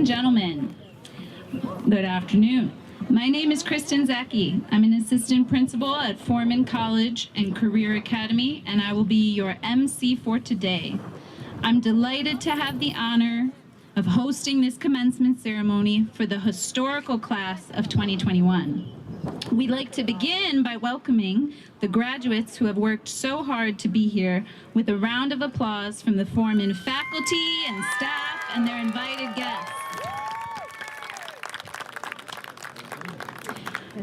and gentlemen, good afternoon. My name is Kristen Zecki. I'm an assistant principal at Foreman College and Career Academy, and I will be your MC for today. I'm delighted to have the honor of hosting this commencement ceremony for the historical class of 2021. We'd like to begin by welcoming the graduates who have worked so hard to be here with a round of applause from the Foreman faculty and staff and their invited guests.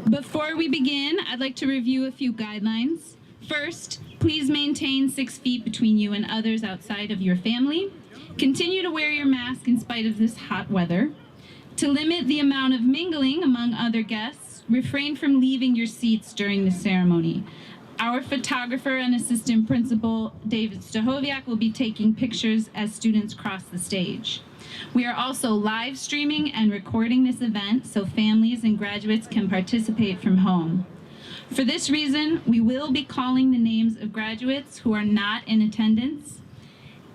Before we begin, I'd like to review a few guidelines. First, please maintain 6 feet between you and others outside of your family. Continue to wear your mask in spite of this hot weather. To limit the amount of mingling among other guests, refrain from leaving your seats during the ceremony. Our photographer and assistant principal, David Stahoviak, will be taking pictures as students cross the stage. We are also live streaming and recording this event so families and graduates can participate from home. For this reason, we will be calling the names of graduates who are not in attendance.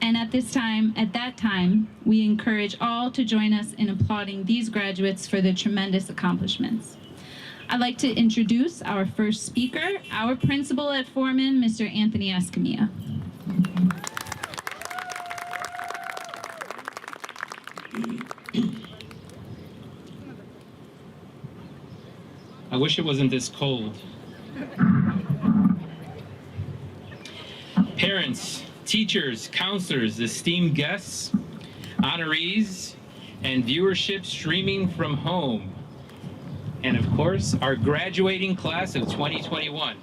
And at that time, we encourage all to join us in applauding these graduates for their tremendous accomplishments. I'd like to introduce our first speaker, our principal at Foreman, Mr. Anthony Escamilla. I wish it wasn't this cold. Parents, teachers, counselors, esteemed guests, honorees, and viewership streaming from home, and of course, our graduating class of 2021.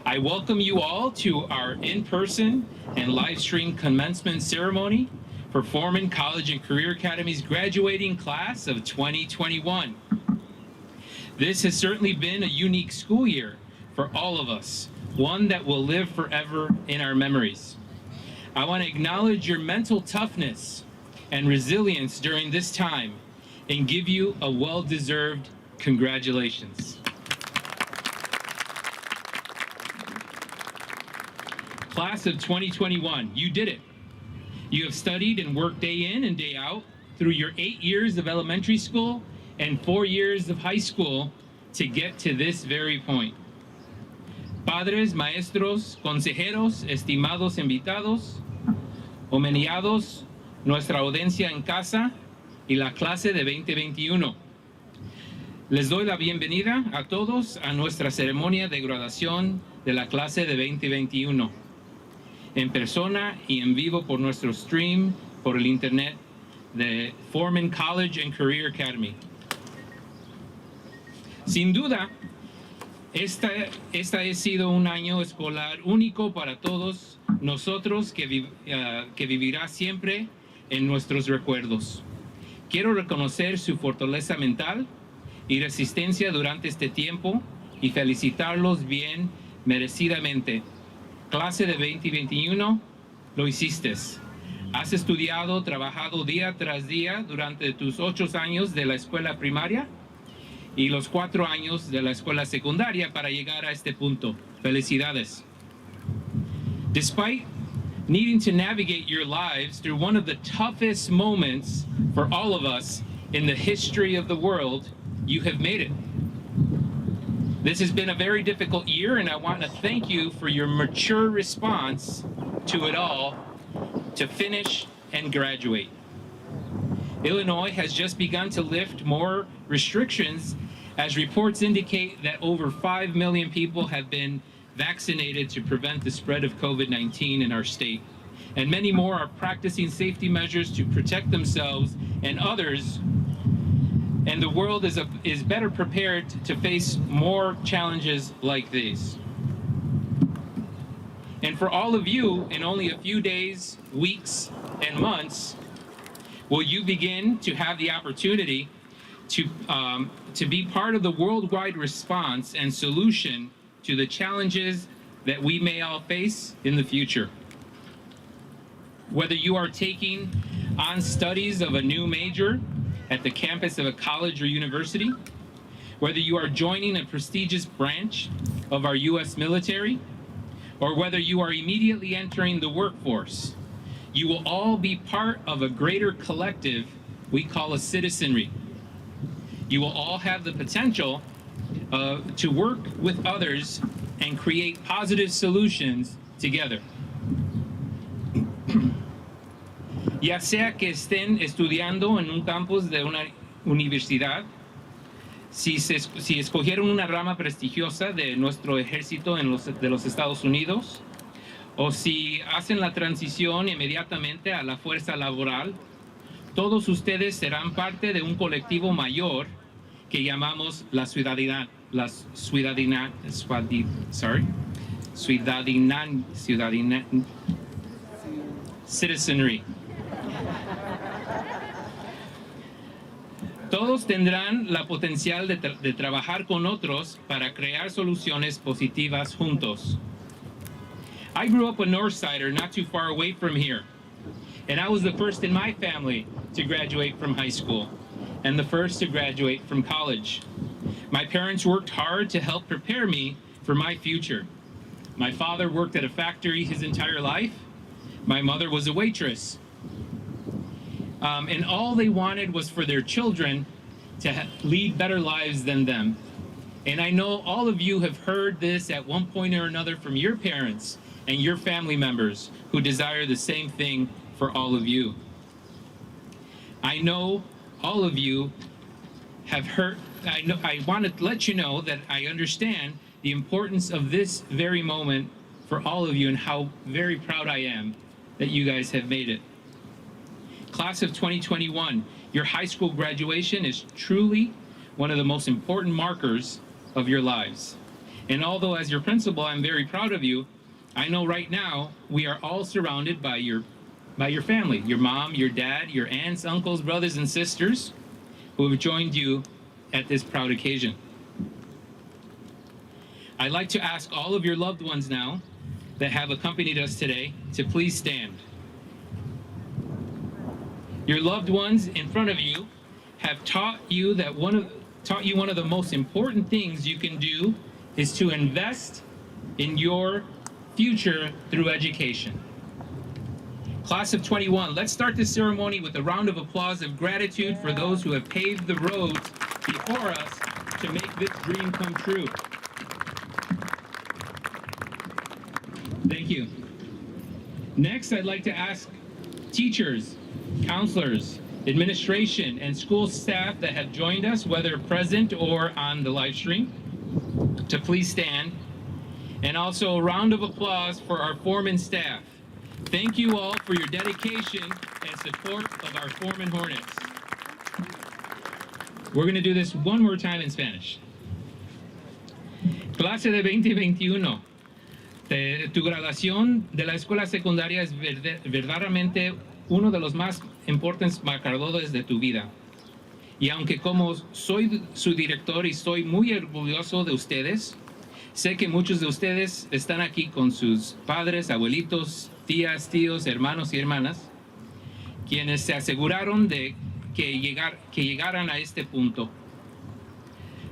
I welcome you all to our in-person and live stream commencement ceremony for Foreman College and Career Academy's graduating class of 2021. This has certainly been a unique school year for all of us, one that will live forever in our memories. I want to acknowledge your mental toughness and resilience during this time and give you a well-deserved congratulations. Class of 2021, you did it. You have studied and worked day in and day out through your 8 years of elementary school and 4 years of high school to get to this very point. Padres, maestros, consejeros, estimados invitados, homenajeados, nuestra audiencia en casa y la clase de 2021. Les doy la bienvenida a todos a nuestra ceremonia de graduación de la clase de 2021, en persona y en vivo por nuestro stream por el internet de Foreman College and Career Academy. Sin duda, Esta ha sido un año escolar único para todos nosotros que vivirá siempre en nuestros recuerdos. Quiero reconocer su fortaleza mental y resistencia durante este tiempo y felicitarlos bien merecidamente. Clase de 2021, lo hiciste. Has estudiado, trabajado día tras día durante tus 8 años de la escuela primaria y los 4 años de la escuela secundaria para llegar a este punto. Felicidades. Despite needing to navigate your lives through one of the toughest moments for all of us in the history of the world, you have made it. This has been a very difficult year, and I want to thank you for your mature response to it all to finish and graduate. Illinois has just begun to lift more restrictions as reports indicate that over 5 million people have been vaccinated to prevent the spread of COVID-19 in our state. And many more are practicing safety measures to protect themselves and others. And the world is better prepared to face more challenges like these. And for all of you, in only a few days, weeks, and months, will you begin to have the opportunity to be part of the worldwide response and solution to the challenges that we may all face in the future. Whether you are taking on studies of a new major at the campus of a college or university, whether you are joining a prestigious branch of our U.S. military, or whether you are immediately entering the workforce, you will all be part of a greater collective we call a citizenry. You will all have the potential to work with others and create positive solutions together. Ya sea que estén estudiando en un campus de una universidad, si escogieron una rama prestigiosa de nuestro ejército de los Estados Unidos, o si hacen la transición inmediatamente a la fuerza laboral, todos ustedes serán parte de un colectivo mayor que llamamos la ciudadanía, citizenry. Todos tendrán la potencial de trabajar con otros para crear soluciones positivas juntos. I grew up a Northsider not too far away from here, and I was the first in my family to graduate from high school and the first to graduate from college. My parents worked hard to help prepare me for my future. My father worked at a factory his entire life. My mother was a waitress. And all they wanted was for their children to lead better lives than them. And I know all of you have heard this at one point or another from your parents and your family members who desire the same thing for all of you. I know all of you have heard, I want to let you know that I understand the importance of this very moment for all of you and how very proud I am that you guys have made it. Class of 2021, your high school graduation is truly one of the most important markers of your lives. And although as your principal, I'm very proud of you, I know right now we are all surrounded by your family, your mom, your dad, your aunts, uncles, brothers, and sisters who have joined you at this proud occasion. I'd like to ask all of your loved ones now that have accompanied us today to please stand. Your loved ones in front of you have taught you one of the most important things you can do is to invest in your future through education. Class of 21, let's start this ceremony with a round of applause of gratitude for those who have paved the roads before us to make this dream come true. Thank you. Next, I'd like to ask teachers, counselors, administration, and school staff that have joined us, whether present or on the live stream, to please stand. And also a round of applause for our foreman staff. Thank you all for your dedication and support of our Foreman Hornets. We're going to do this one more time in Spanish. Clase de 2021. Tu graduación de la escuela secundaria es verdaderamente uno de los más importantes marcadores de tu vida. Y aunque como soy su director y estoy muy orgulloso de ustedes, sé que muchos de ustedes están aquí con sus padres, abuelitos, tías, tíos, hermanos y hermanas, quienes se aseguraron de que llegaran a este punto.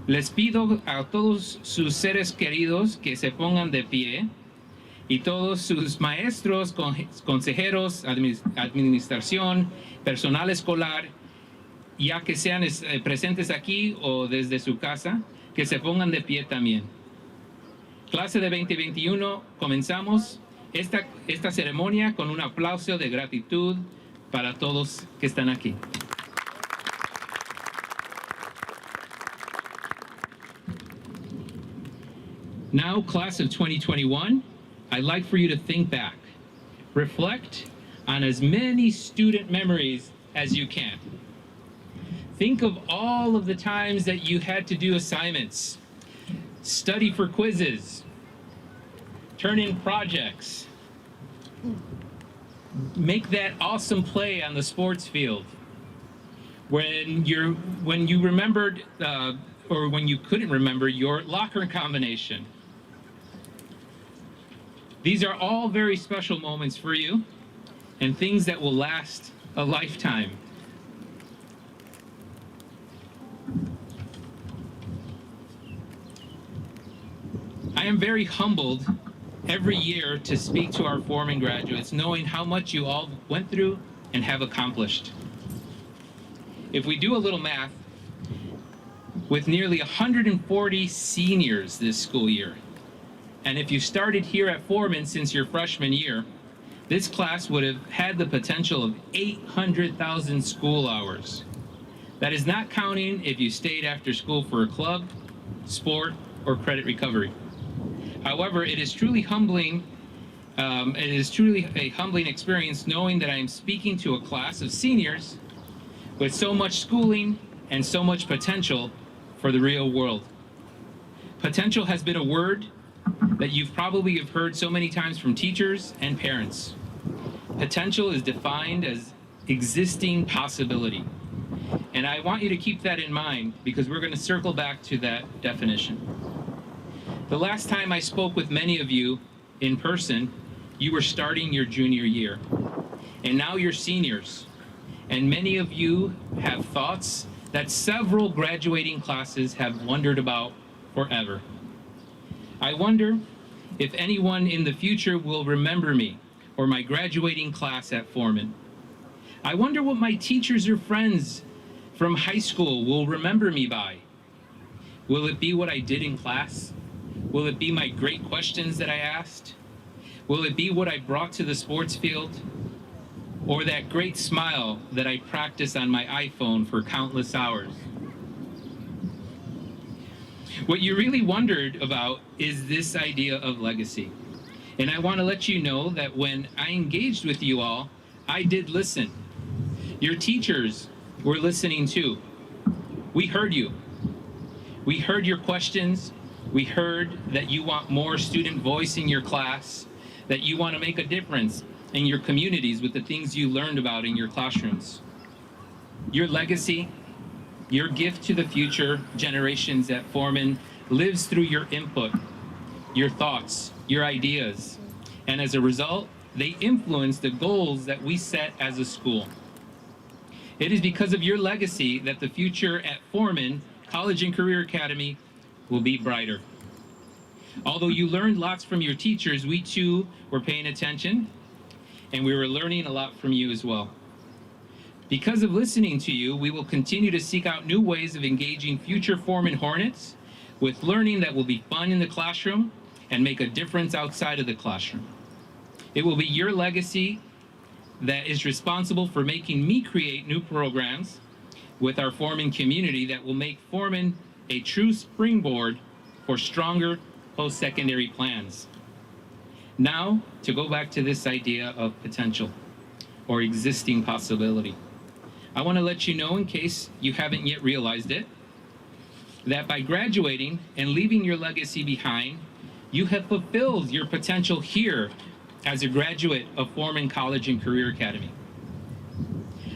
Les pido a todos sus seres queridos que se pongan de pie y todos sus maestros, consejeros, administración, personal escolar, ya que sean presentes aquí o desde su casa, que se pongan de pie también. Clase de 2021, comenzamos esta ceremonia con un aplauso de gratitud para todos que están aquí. Now, class of 2021, I'd like for you to think back. Reflect on as many student memories as you can. Think of all of the times that you had to do assignments, study for quizzes, turn in projects, make that awesome play on the sports field. When you remembered or when you couldn't remember your locker combination. These are all very special moments for you and things that will last a lifetime. I am very humbled every year to speak to our Foreman graduates, knowing how much you all went through and have accomplished. If we do a little math, with nearly 140 seniors this school year, and if you started here at Foreman since your freshman year, this class would have had the potential of 800,000 school hours. That is not counting if you stayed after school for a club, sport, or credit recovery. However, it is truly humbling. It is truly a humbling experience knowing that I am speaking to a class of seniors with so much schooling and so much potential for the real world. Potential has been a word that you've probably have heard so many times from teachers and parents. Potential is defined as existing possibility. And I want you to keep that in mind because we're going to circle back to that definition. The last time I spoke with many of you in person, you were starting your junior year. And now you're seniors. And many of you have thoughts that several graduating classes have wondered about forever. I wonder if anyone in the future will remember me or my graduating class at Foreman. I wonder what my teachers or friends from high school will remember me by. Will it be what I did in class? Will it be my great questions that I asked? Will it be what I brought to the sports field? Or that great smile that I practiced on my iPhone for countless hours? What you really wondered about is this idea of legacy. And I want to let you know that when I engaged with you all, I did listen. Your teachers were listening too. We heard you. We heard your questions. We heard that you want more student voice in your class, that you want to make a difference in your communities with the things you learned about in your classrooms. Your legacy, your gift to the future generations at Foreman lives through your input, your thoughts, your ideas, and as a result, they influence the goals that we set as a school. It is because of your legacy that the future at Foreman College and Career Academy will be brighter. Although you learned lots from your teachers, we too were paying attention, and we were learning a lot from you as well. Because of listening to you, we will continue to seek out new ways of engaging future Foreman Hornets with learning that will be fun in the classroom and make a difference outside of the classroom. It will be your legacy that is responsible for making me create new programs with our Foreman community that will make Foreman a true springboard for stronger post-secondary plans. Now, to go back to this idea of potential or existing possibility. I want to let you know, in case you haven't yet realized it, that by graduating and leaving your legacy behind, you have fulfilled your potential here as a graduate of Foreman College and Career Academy.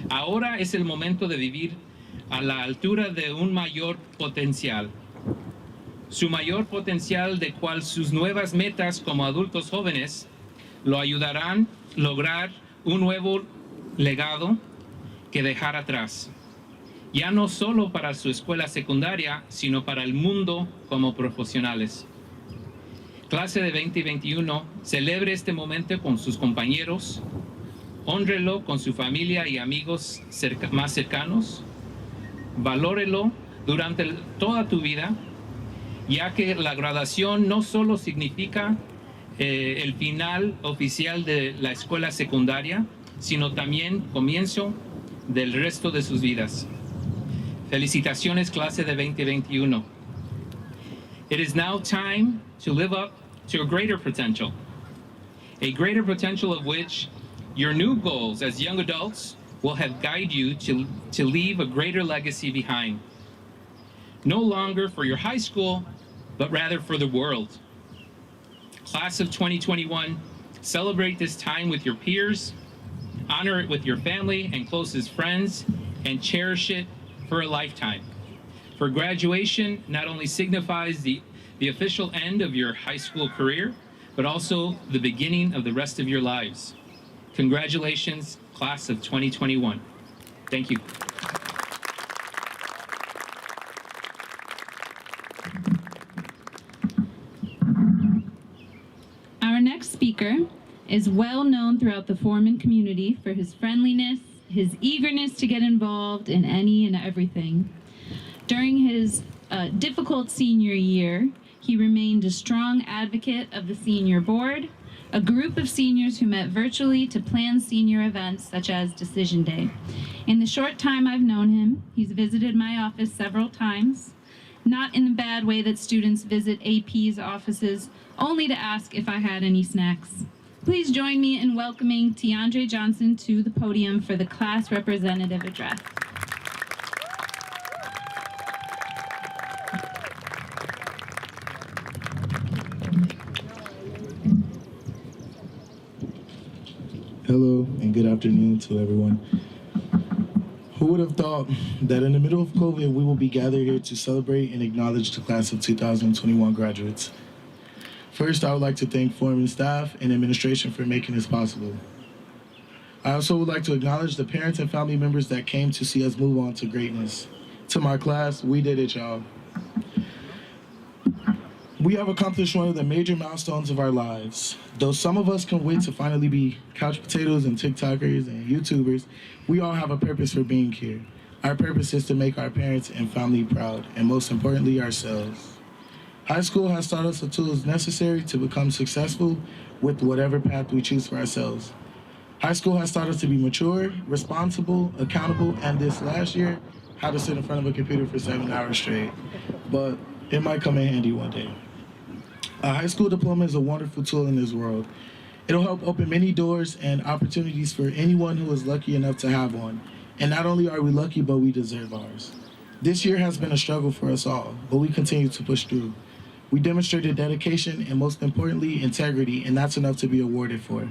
Ahora es el momento de vivir a la altura de un mayor potencial. Su mayor potencial de cual sus nuevas metas como adultos jóvenes lo ayudarán a lograr un nuevo legado que dejar atrás, ya no solo para su escuela secundaria, sino para el mundo como profesionales. Clase de 2021, celebre este momento con sus compañeros, hónrelo con su familia y amigos más cercanos, valórelo durante toda tu vida, ya que la graduación no solo significa el final oficial de la escuela secundaria, sino también comienzo del resto de sus vidas. Felicitaciones, clase de 2021. It is now time to live up to a greater potential of which your new goals as young adults will have guided you to leave a greater legacy behind. No longer for your high school, but rather for the world. Class of 2021, celebrate this time with your peers, honor it with your family and closest friends, and cherish it for a lifetime. For graduation not only signifies the official end of your high school career, but also the beginning of the rest of your lives. Congratulations, class of 2021. Thank you. Our next speaker is well known throughout the Foreman community for his friendliness, his eagerness to get involved in any and everything. During his difficult senior year, he remained a strong advocate of the senior board, a group of seniors who met virtually to plan senior events such as Decision Day. In the short time I've known him, he's visited my office several times, not in the bad way that students visit AP's offices only to ask if I had any snacks. Please join me in welcoming Tiandre Johnson to the podium for the class representative address. Hello and good afternoon to everyone. Who would have thought that in the middle of COVID, we will be gathered here to celebrate and acknowledge the class of 2021 graduates. First, I would like to thank foreman staff and administration for making this possible. I also would like to acknowledge the parents and family members that came to see us move on to greatness. To my class, we did it, y'all. We have accomplished one of the major milestones of our lives. Though some of us can wait to finally be couch potatoes and TikTokers and YouTubers, we all have a purpose for being here. Our purpose is to make our parents and family proud, and most importantly, ourselves. High school has taught us the tools necessary to become successful with whatever path we choose for ourselves. High school has taught us to be mature, responsible, accountable, and this last year, how to sit in front of a computer for 7 hours straight. But it might come in handy one day. A high school diploma is a wonderful tool in this world. It'll help open many doors and opportunities for anyone who is lucky enough to have one. And not only are we lucky, but we deserve ours. This year has been a struggle for us all, but we continue to push through. We demonstrated dedication and most importantly, integrity, and that's enough to be awarded for.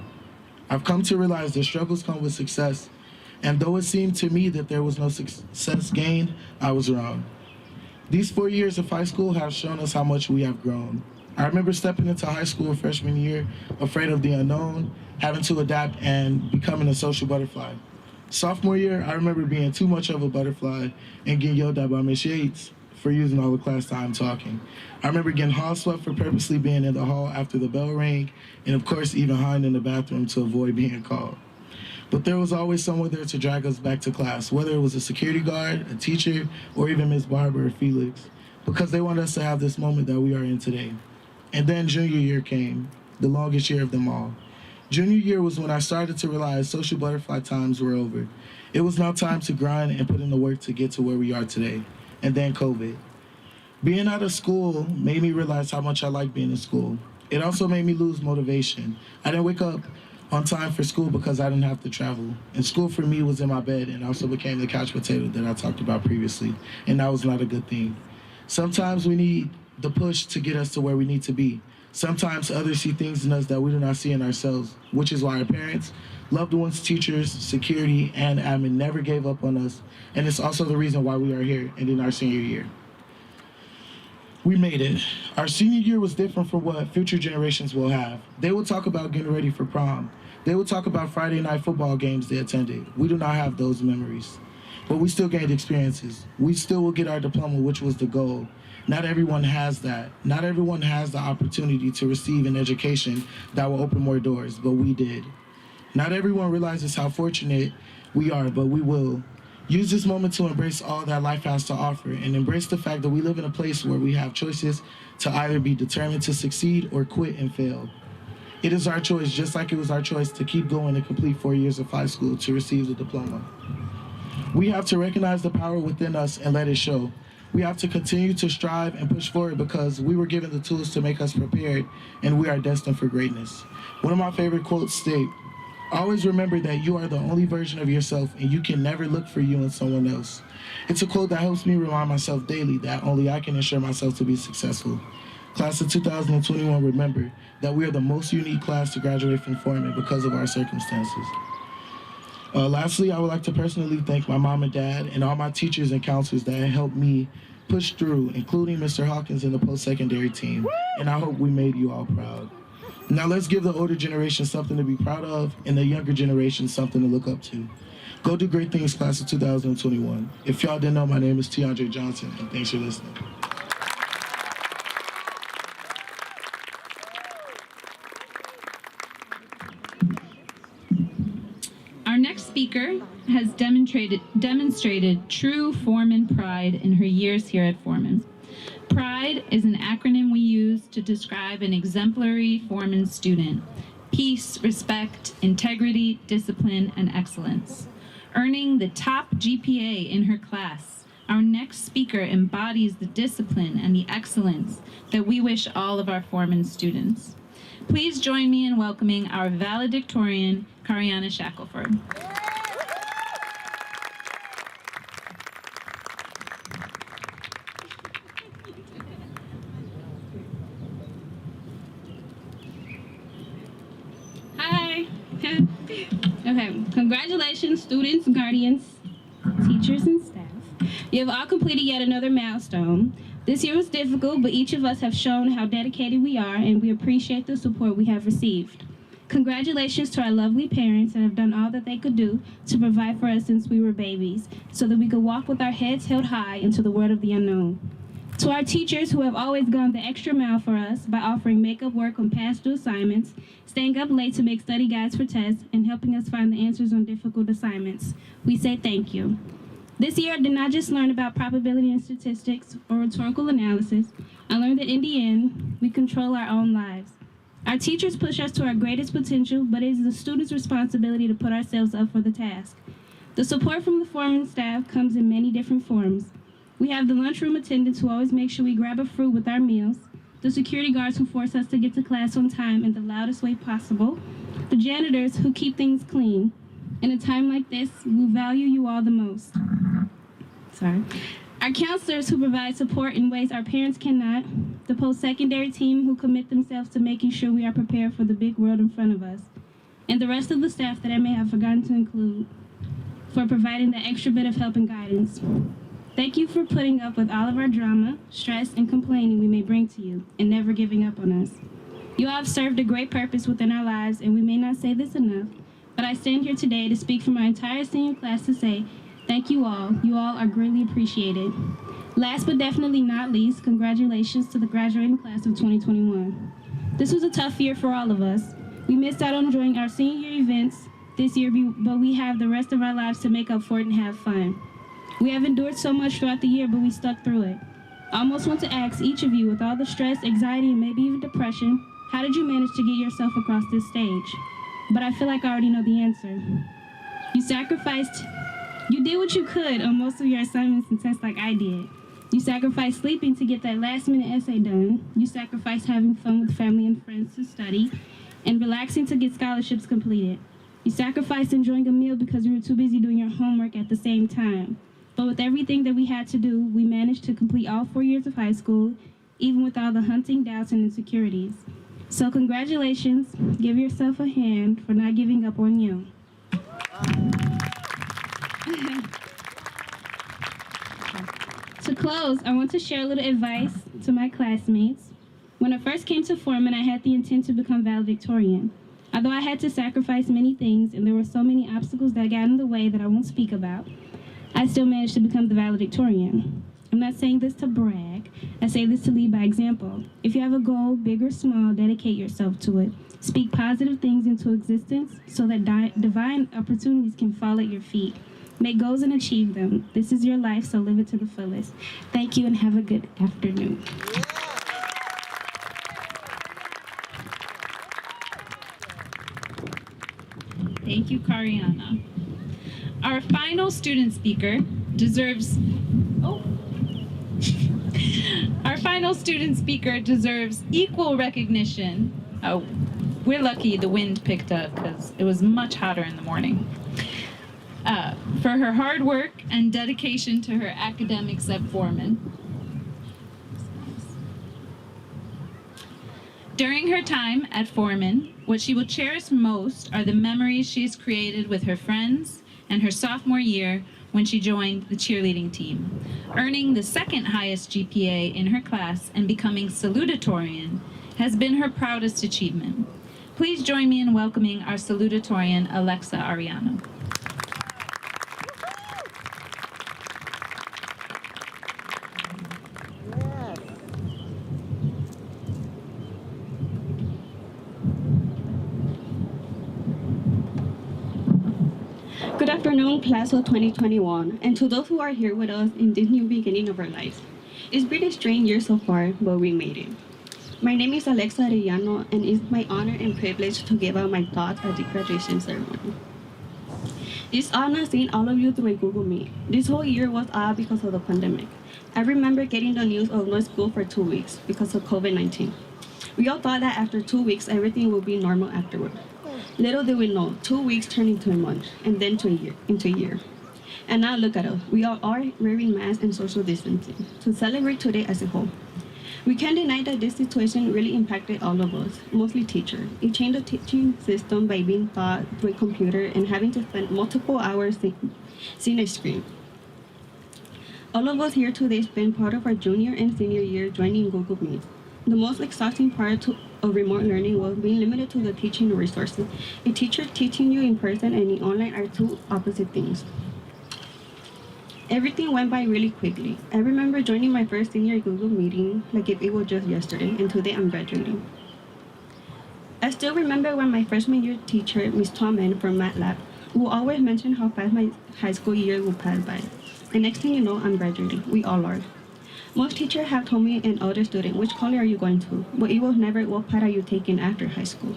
I've come to realize that struggles come with success, and though it seemed to me that there was no success gained, I was wrong. These 4 years of high school have shown us how much we have grown. I remember stepping into high school freshman year, afraid of the unknown, having to adapt and becoming a social butterfly. Sophomore year, I remember being too much of a butterfly and getting yelled at by Miss Yates for using all the class time talking. I remember getting hall swept for purposely being in the hall after the bell rang, and of course even hiding in the bathroom to avoid being called. But there was always someone there to drag us back to class, whether it was a security guard, a teacher, or even Ms. Barber or Felix, because they wanted us to have this moment that we are in today. And then junior year came, the longest year of them all. Junior year was when I started to realize social butterfly times were over. It was now time to grind and put in the work to get to where we are today. And then COVID. Being out of school made me realize how much I like being in school. It also made me lose motivation. I didn't wake up on time for school because I didn't have to travel. And school for me was in my bed and also became the couch potato that I talked about previously. And that was not a good thing. Sometimes we need the push to get us to where we need to be. Sometimes others see things in us that we do not see in ourselves, which is why our parents, loved ones, teachers, security, and admin never gave up on us. And it's also the reason why we are here and in our senior year. We made it. Our senior year was different from what future generations will have. They will talk about getting ready for prom. They will talk about Friday night football games they attended. We do not have those memories. But we still gained experiences. We still will get our diploma, which was the goal. Not everyone has that. Not everyone has the opportunity to receive an education that will open more doors, but we did. Not everyone realizes how fortunate we are, but we will. Use this moment to embrace all that life has to offer and embrace the fact that we live in a place where we have choices to either be determined to succeed or quit and fail. It is our choice, just like it was our choice to keep going and complete 4 years of high school to receive the diploma. We have to recognize the power within us and let it show. We have to continue to strive and push forward because we were given the tools to make us prepared and we are destined for greatness. One of my favorite quotes state, always remember that you are the only version of yourself and you can never look for you in someone else. It's a quote that helps me remind myself daily that only I can ensure myself to be successful. Class of 2021, remember that we are the most unique class to graduate from Foreman because of our circumstances. Lastly, I would like to personally thank my mom and dad and all my teachers and counselors that helped me push through, including Mr. Hawkins and the post-secondary team. And I hope we made you all proud. Now let's give the older generation something to be proud of and the younger generation something to look up to. Go do great things, class of 2021. If y'all didn't know, my name is Tiandre Johnson, and thanks for listening. Our next speaker speaker has demonstrated true Foreman pride in her years here at Foreman. PRIDE is an acronym we use to describe an exemplary Foreman student: peace, respect, integrity, discipline, and excellence. Earning the top GPA in her class, our next speaker embodies the discipline and the excellence that we wish all of our Foreman students. Please join me in welcoming our valedictorian, Kariana Shackelford. Hi. Okay, congratulations, students, guardians, teachers, and staff. You have all completed yet another milestone. This year was difficult, but each of us have shown how dedicated we are, and we appreciate the support we have received. Congratulations to our lovely parents that have done all that they could do to provide for us since we were babies, so that we could walk with our heads held high into the world of the unknown. To our teachers who have always gone the extra mile for us by offering makeup work on past due assignments, staying up late to make study guides for tests, and helping us find the answers on difficult assignments, we say thank you. This year, I did not just learn about probability and statistics or rhetorical analysis. I learned that in the end, we control our own lives. Our teachers push us to our greatest potential, but it is the students' responsibility to put ourselves up for the task. The support from the Foreman staff comes in many different forms. We have the lunchroom attendants who always make sure we grab a fruit with our meals, the security guards who force us to get to class on time in the loudest way possible, the janitors who keep things clean. In a time like this, we value you all the most. Our counselors who provide support in ways our parents cannot, the post-secondary team who commit themselves to making sure we are prepared for the big world in front of us, and the rest of the staff that I may have forgotten to include, for providing the extra bit of help and guidance. Thank you for putting up with all of our drama, stress, and complaining we may bring to you, and never giving up on us. You all have served a great purpose within our lives, and we may not say this enough, but I stand here today to speak for my entire senior class to say, thank you all. You all are greatly appreciated. Last but definitely not least, congratulations to the graduating class of 2021. This was a tough year for all of us. We missed out on enjoying our senior year events this year, but we have the rest of our lives to make up for it and have fun. We have endured so much throughout the year, but we stuck through it. I almost want to ask each of you, with all the stress, anxiety, and maybe even depression, how did you manage to get yourself across this stage? But I feel like I already know the answer. You did what you could on most of your assignments and tests like I did. You sacrificed sleeping to get that last-minute essay done. You sacrificed having fun with family and friends to study, and relaxing to get scholarships completed. You sacrificed enjoying a meal because you were too busy doing your homework at the same time. But with everything that we had to do, we managed to complete all 4 years of high school, even with all the hunting, doubts, and insecurities. So congratulations. Give yourself a hand for not giving up on you. To close, I want to share a little advice to my classmates. When I first came to Foreman, I had the intent to become valedictorian. Although I had to sacrifice many things and there were so many obstacles that got in the way that I won't speak about, I still managed to become the valedictorian. I'm not saying this to brag. I say this to lead by example. If you have a goal, big or small, dedicate yourself to it. Speak positive things into existence so that divine opportunities can fall at your feet. Make goals and achieve them. This is your life, so live it to the fullest. Thank you and have a good afternoon. Thank you, Kariana. Our final student speaker deserves equal recognition. Oh, we're lucky the wind picked up because it was much hotter in the morning. For her hard work and dedication to her academics at Foreman. During her time at Foreman, what she will cherish most are the memories she's created with her friends and her sophomore year when she joined the cheerleading team, earning the second highest GPA in her class and becoming salutatorian has been her proudest achievement. Please join me in welcoming our salutatorian, Alexa Ariano. Good afternoon, class of 2021, and to those who are here with us in this new beginning of our lives. It's been a strange year so far, but we made it. My name is Alexa Arellano, and it's my honor and privilege to give out my thoughts at the graduation ceremony. It's honor seeing all of you through a Google Meet. This whole year was odd because of the pandemic. I remember getting the news of no school for 2 weeks because of COVID-19. We all thought that after 2 weeks, everything would be normal afterward. Little did we know, 2 weeks turned into a month, and then into a year. And now look at us. We all are wearing masks and social distancing to celebrate today as a whole. We can't deny that this situation really impacted all of us, mostly teachers. It changed the teaching system by being taught through a computer and having to spend multiple hours seeing a screen. All of us here today spent part of our junior and senior year joining Google Meet. The most exhausting part of remote learning was being limited to the teaching resources. A teacher teaching you in person and in online are two opposite things. Everything went by really quickly. I remember joining my first senior Google meeting like if it was just yesterday, and today I'm graduating. I still remember when my freshman year teacher, Ms. Thoman from MATLAB, who always mentioned how fast my high school year would pass by. And next thing you know, I'm graduating. We all are. Most teachers have told me and other students, which college are you going to? But it was never, what path are you taking after high school?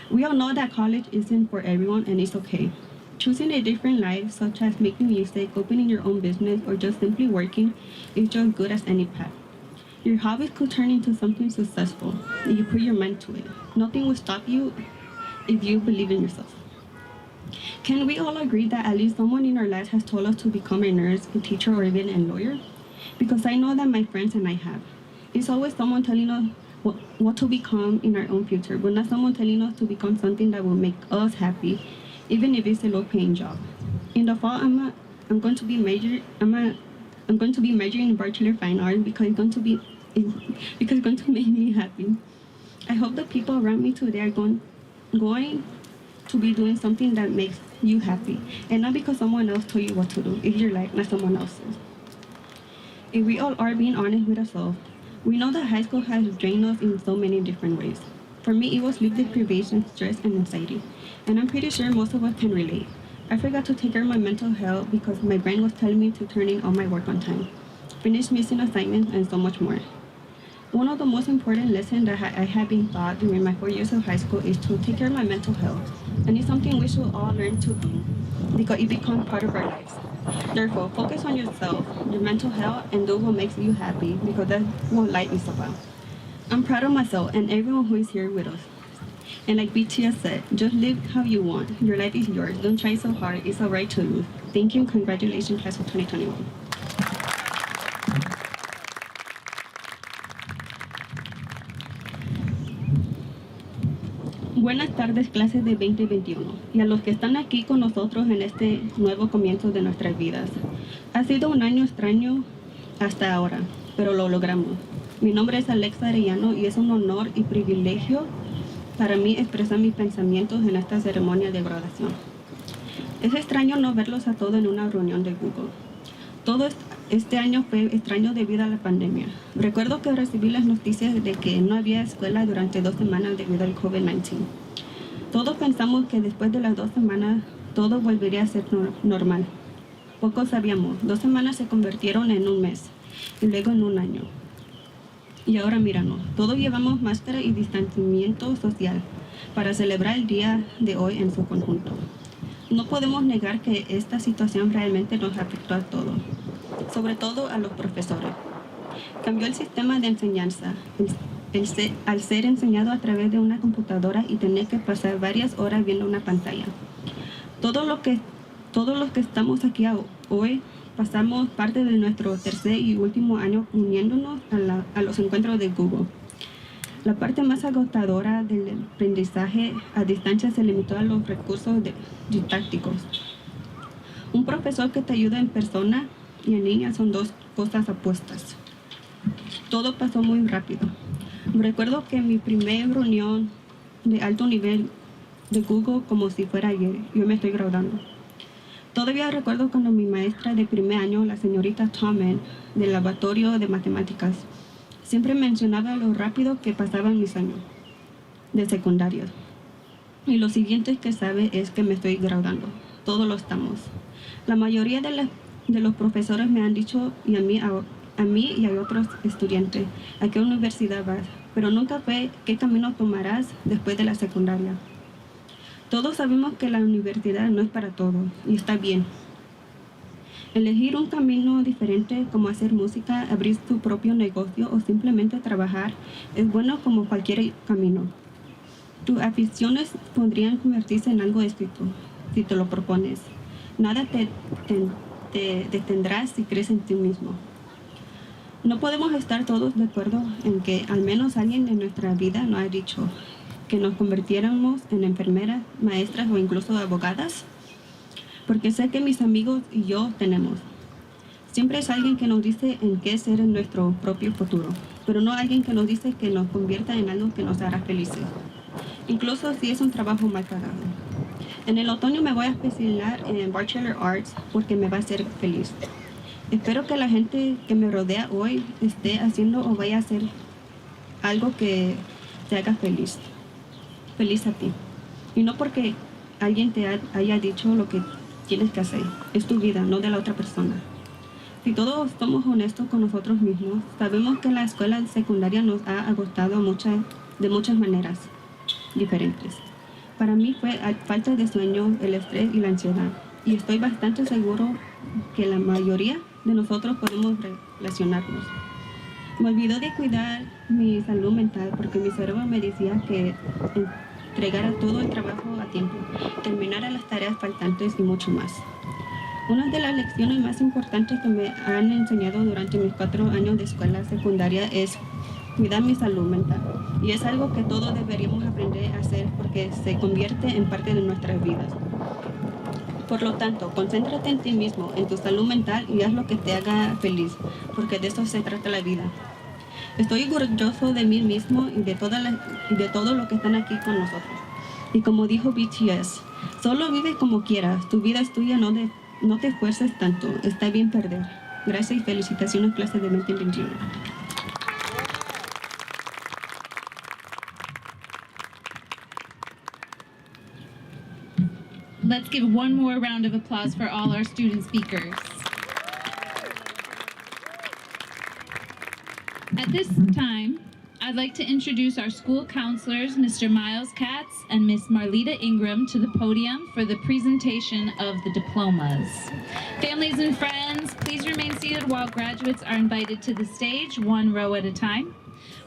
We all know that college isn't for everyone, and it's okay. Choosing a different life, such as making music, opening your own business, or just simply working, is just good as any path. Your hobbies could turn into something successful if you put your mind to it. Nothing will stop you if you believe in yourself. Can we all agree that at least someone in our lives has told us to become a nurse, a teacher, or even a lawyer? Because I know that my friends and I have. It's always someone telling us what to become in our own future, but not someone telling us to become something that will make us happy, even if it's a low-paying job. In the fall, I'm going to be majoring in Bachelor of Fine Arts because it's going to make me happy. I hope the people around me today are going to be doing something that makes you happy, and not because someone else told you what to do. It's your life, not someone else's. If we all are being honest with ourselves, we know that high school has drained us in so many different ways. For me, it was sleep deprivation, stress, and anxiety. And I'm pretty sure most of us can relate. I forgot to take care of my mental health because my brain was telling me to turn in all my work on time, finish missing assignments, and so much more. One of the most important lessons that I have been taught during my 4 years of high school is to take care of my mental health. And it's something we should all learn to do because it becomes part of our lives. Therefore, focus on yourself, your mental health, and do what makes you happy because that's what life is about. I'm proud of myself and everyone who is here with us. And like BTS said, just live how you want. Your life is yours. Don't try so hard. It's all right to lose. Thank you and congratulations, class of 2021. Buenas tardes, clases de 2021, y a los que están aquí con nosotros en este nuevo comienzo de nuestras vidas. Ha sido un año extraño hasta ahora, pero lo logramos. Mi nombre es Alexa Arellano y es un honor y privilegio para mí expresar mis pensamientos en esta ceremonia de graduación. Es extraño no verlos a todos en una reunión de Google. Todo este año fue extraño debido a la pandemia. Recuerdo que recibí las noticias de que no había escuela durante 2 semanas debido al COVID-19. Todos pensamos que después de las 2 semanas todo volvería a ser normal. Pocos sabíamos, 2 semanas se convirtieron en un mes y luego en un año. Y ahora míranos, todos llevamos máscara y distanciamiento social para celebrar el día de hoy en su conjunto. No podemos negar que esta situación realmente nos afectó a todos, sobre todo a los profesores. Cambió el sistema de enseñanza, al ser enseñado a través de una computadora y tener que pasar varias horas viendo una pantalla. Todos los que estamos aquí hoy pasamos parte de nuestro tercer y último año uniéndonos a los encuentros de Google. La parte más agotadora del aprendizaje a distancia se limitó a los recursos didácticos. Un profesor que te ayuda en persona y en línea son 2 cosas opuestas. Todo pasó muy rápido. Recuerdo que mi primera reunión de alto nivel de Google como si fuera ayer. Yo me estoy graduando. Todavía recuerdo cuando mi maestra de primer año, la señorita Thoman, del laboratorio de matemáticas, siempre mencionaba lo rápido que pasaban mis años de secundaria. Y lo siguiente que sabe es que me estoy graduando. todos lo estamos. La mayoría de los profesores me han dicho, y a mí y a otros estudiantes, ¿a qué universidad vas? Pero nunca fue qué camino tomarás después de la secundaria. Todos sabemos que la universidad no es para todos, y está bien. Elegir un camino diferente como hacer música, abrir tu propio negocio o simplemente trabajar es bueno como cualquier camino. Tus aficiones podrían convertirse en algo escrito si te lo propones. Nada te detendrá si crees en ti mismo. No podemos estar todos de acuerdo en que al menos alguien en nuestra vida nos ha dicho que nos convirtiéramos en enfermeras, maestras o incluso abogadas, porque sé que mis amigos y yo tenemos. Siempre es alguien que nos dice en qué ser en nuestro propio futuro, pero no alguien que nos dice que nos convierta en algo que nos hará felices, incluso si es un trabajo mal pagado. En el otoño me voy a especializar en Bachelor Arts porque me va a hacer feliz. Espero que la gente que me rodea hoy esté haciendo o vaya a hacer algo que te haga feliz. Feliz a ti. Y no porque alguien te haya dicho lo que tienes que hacer. Es tu vida, no de la otra persona. Si todos somos honestos con nosotros mismos, sabemos que la escuela secundaria nos ha agotado de muchas maneras diferentes. Para mí fue falta de sueño, el estrés y la ansiedad. Y estoy bastante seguro que la mayoría de nosotros podemos relacionarnos. Me olvidó de cuidar mi salud mental porque mi cerebro me decía que entregara todo el trabajo a tiempo, terminara las tareas faltantes y mucho más. Una de las lecciones más importantes que me han enseñado durante mis 4 años de escuela secundaria es cuidar mi salud mental. Y es algo que todos deberíamos aprender a hacer porque se convierte en parte de nuestras vidas. Por lo tanto, concéntrate en ti mismo, en tu salud mental y haz lo que te haga feliz, porque de eso se trata la vida. Estoy orgulloso de mí mismo y de todo lo que están aquí con nosotros. Y como dijo BTS, solo vive como quieras, tu vida es tuya, no te esfuerces tanto, está bien perder. Gracias y felicitaciones, clase de 2021. Let's give one more round of applause for all our student speakers. At this time, I'd like to introduce our school counselors, Mr. Miles Katz and Miss Marlita Ingram, to the podium for the presentation of the diplomas. Families and friends, please remain seated while graduates are invited to the stage, 1 row at a time.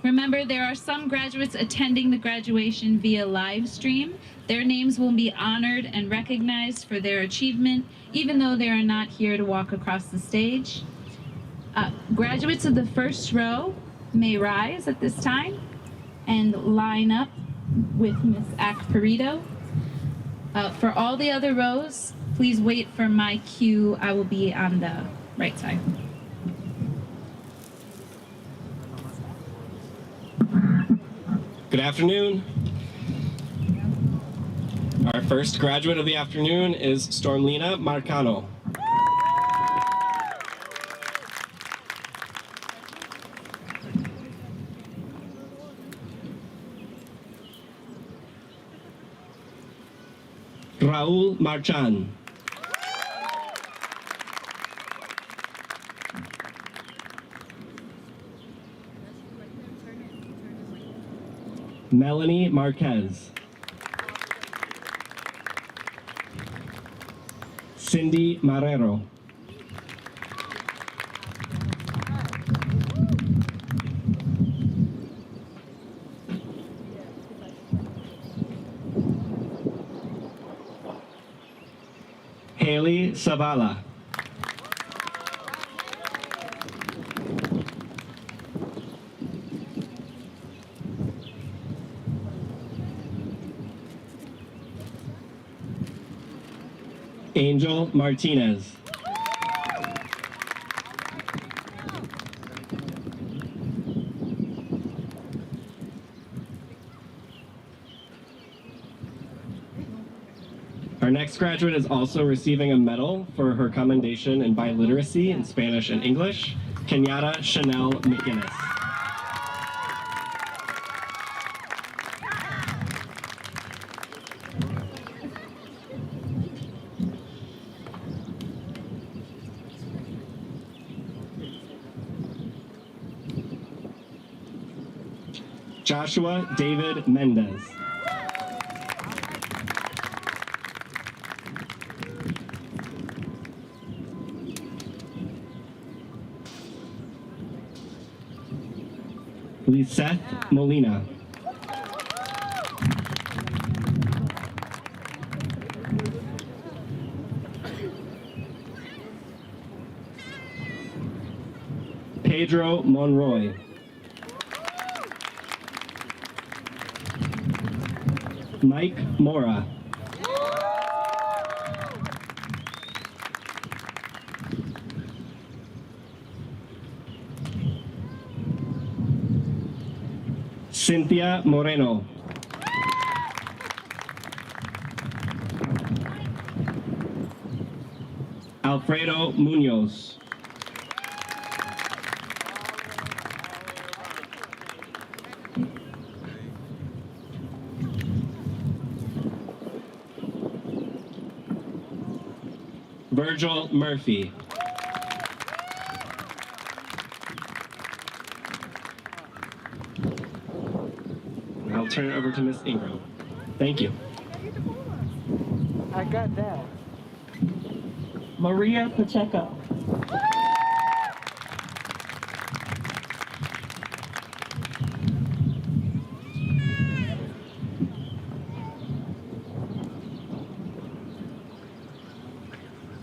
Remember, there are some graduates attending the graduation via live stream. Their names will be honored and recognized for their achievement, even though they are not here to walk across the stage. Graduates of the first row may rise at this time and line up with Ms. Akperito. For all the other rows, please wait for my cue. I will be on the right side. Good afternoon. Our first graduate of the afternoon is Stormlina Marcano. Raul Marchan. Melanie Marquez. Cindy Marrero. Haley Zavala. Angel Martinez. Our next graduate is also receiving a medal for her commendation in biliteracy in Spanish and English, Kenyatta Chanel McGinnis. Joshua David Mendez. Liseth Molina. Pedro Monroy. Mike Mora. Cynthia Moreno. Alfredo Munoz. Virgil Murphy. I'll turn it over to Miss Ingram. Thank you. I got that. Maria Pacheco.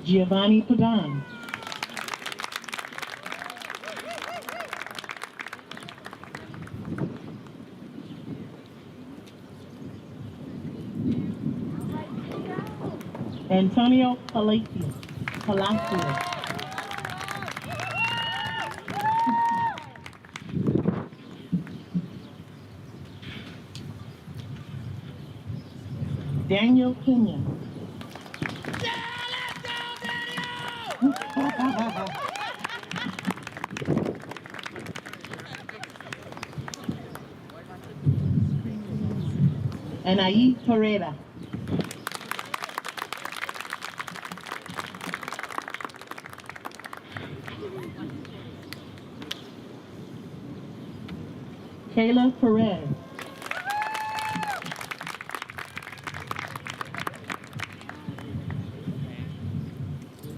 Giovanni Pagan. Antonio Palacio. Daniel Pena. Anaí Pereira. Kayla Perez.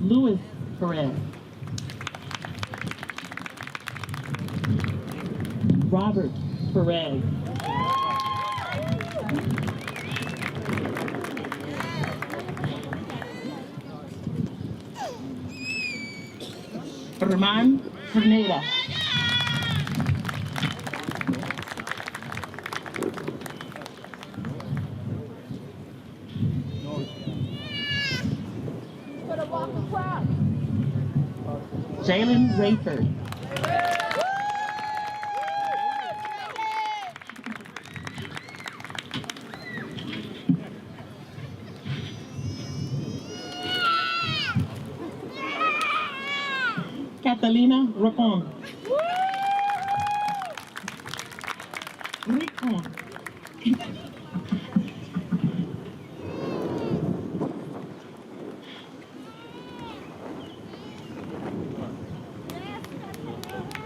Luis Perez. Robert Perez. Herman Pineda. Jalen Rayford. Catalina Racon.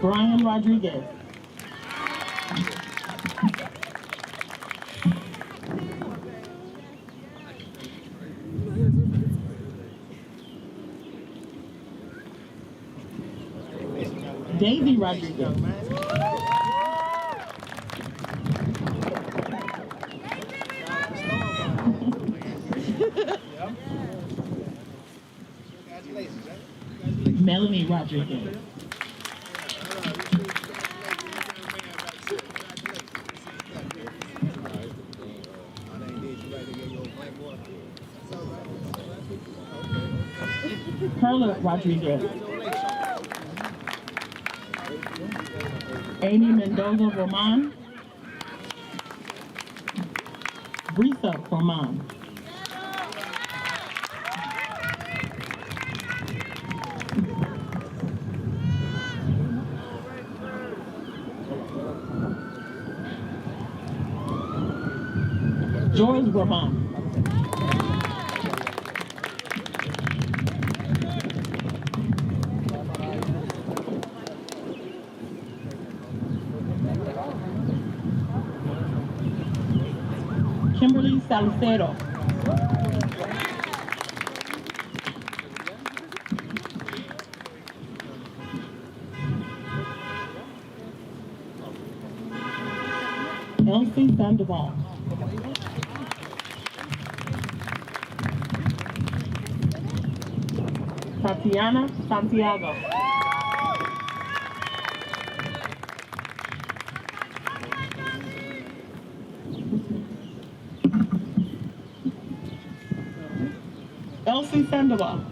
Brian Rodriguez. Davy Rodriguez. Melanie Rodriguez. Carla Rodriguez. Amy Mendoza Roman. Brisa Roman. George Roman. Kimberly Salcedo. Elsie Sandoval. Tatiana Santiago. Elsie Sandoval.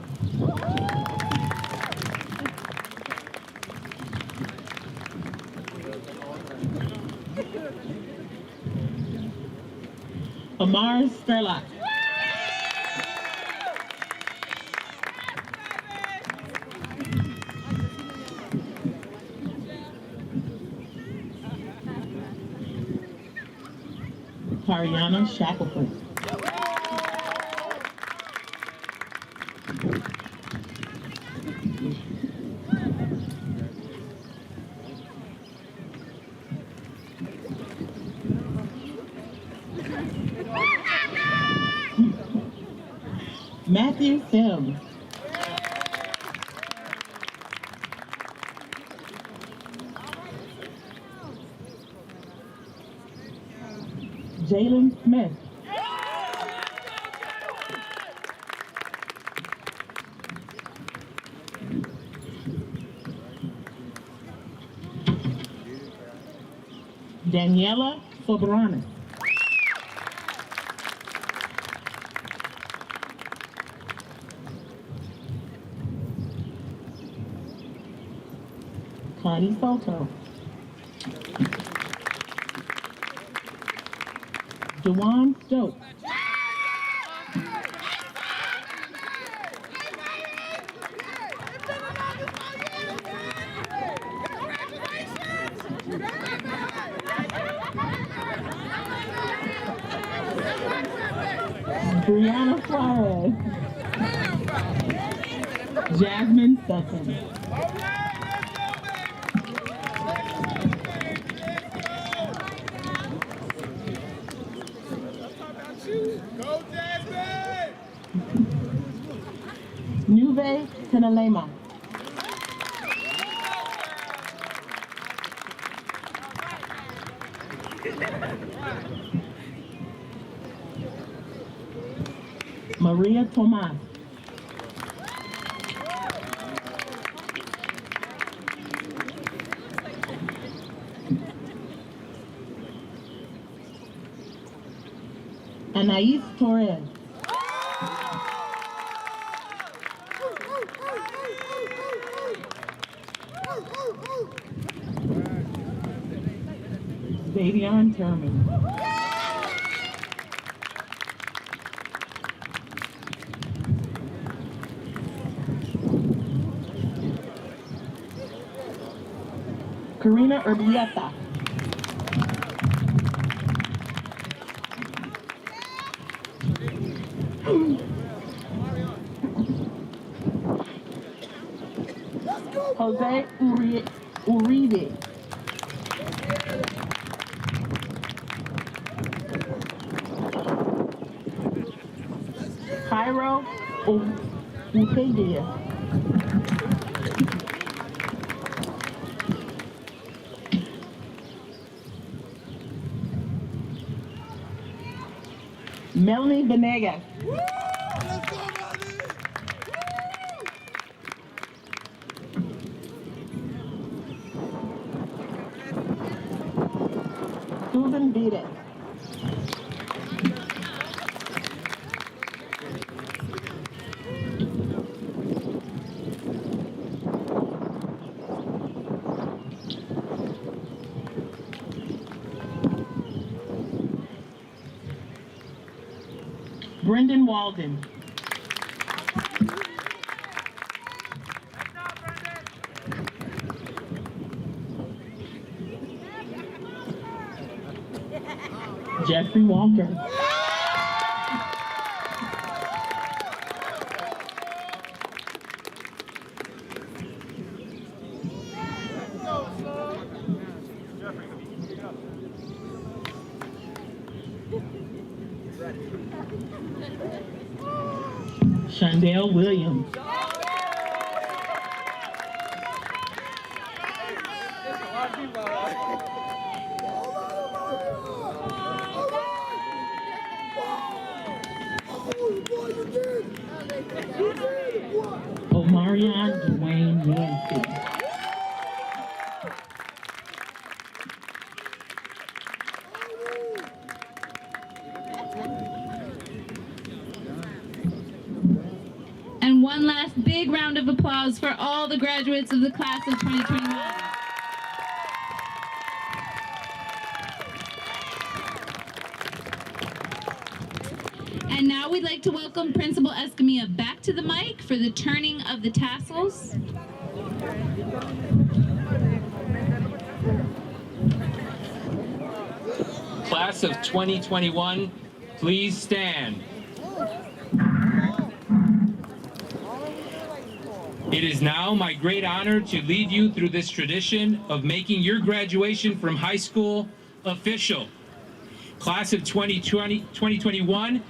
Amar Sterlach. Tariana Shackelford. Matthew Sims. Jalen Smith. Daniela Sobranes. Connie Soto. Dewan Stokes. Brianna Flores. Jasmine Sutton. Nuve Tenalema. Maria Tomas. Anais Torres. Davion Terman. Karina Urbieta. Jose Uribe. Cairo Upedia. Melanie Venegas. Susan Vides. Brendan Walden. Jeffrey Walker. Shondell Williams. Omarion Dwayne Yancey. And one last big round of applause for all the graduates of the class of 2021. And now we'd like to welcome Principal Escamilla back to the mic for the turning of the tassels. Class of 2021, please stand. It is now my great honor to lead you through this tradition of making your graduation from high school official. Class of 2021,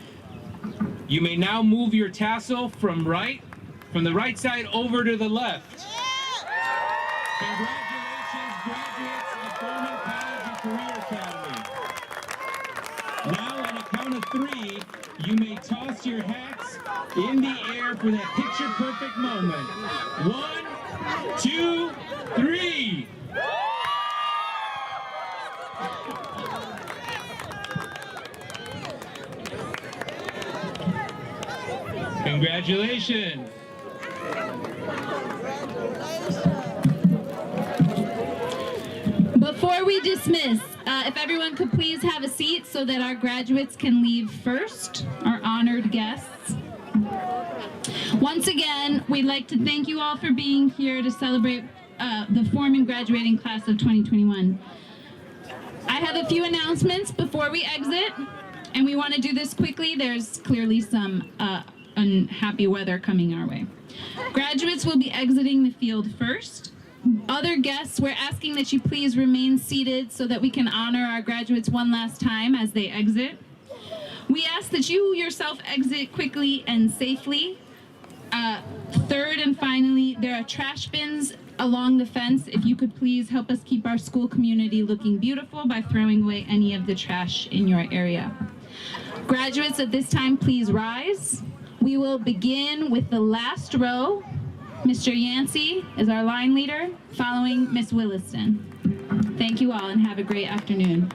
you may now move your tassel from the right side over to the left. Congratulations, graduates of Bowman College and Career Academy. Now, on a count of 3, you may toss your hats in the air for that picture-perfect moment. 1, 2, 3. Congratulations. Before we dismiss, if everyone could please have a seat so that our graduates can leave first, our honored guests. Once again, we'd like to thank you all for being here to celebrate the forming graduating class of 2021. I have a few announcements before we exit, and we want to do this quickly. There's clearly some unhappy weather coming our way. Graduates will be exiting the field first. Other guests, we're asking that you please remain seated so that we can honor our graduates one last time as they exit. We ask that you yourself exit quickly and safely. Third and finally, there are trash bins along the fence. If you could please help us keep our school community looking beautiful by throwing away any of the trash in your area. Graduates, at this time, please rise. We will begin with the last row. Mr. Yancey is our line leader, following Miss Williston. Thank you all and have a great afternoon.